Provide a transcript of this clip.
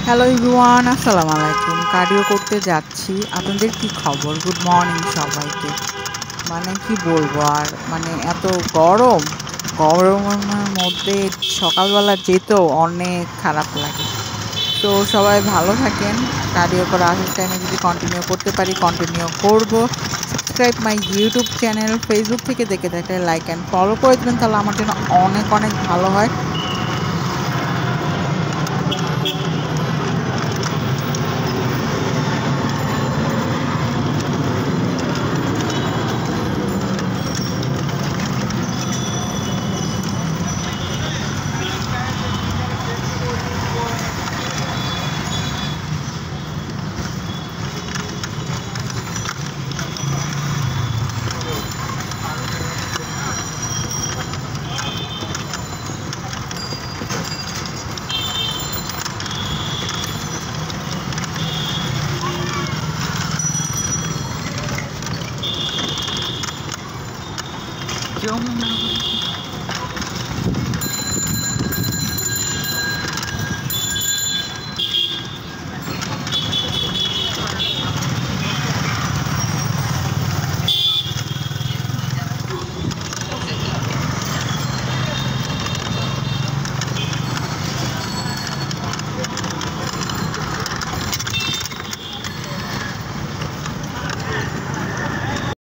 Hello everyone, আসসালামু আলাইকুম। Cardio করতে যাচ্ছি। আপনাদের কি খবর? গুড মর্নিং সবাইকে। মানে কি বলবো আর মানে এত গরম, গরমের মধ্যে সকালবেলা যেতেও অনেক খারাপ লাগে। তো সবাই ভালো থাকেন। কার্ডিও করা আসার টাইমে যদি কন্টিনিউ করতে পারি কন্টিনিউ করব। Subscribe my YouTube channel. Facebook থেকে দেখে থাকলে লাইক অ্যান্ড ফলো করে দিবেন, তাহলে আমার জন্য অনেক, অনেক ভালো হয়। যমুনা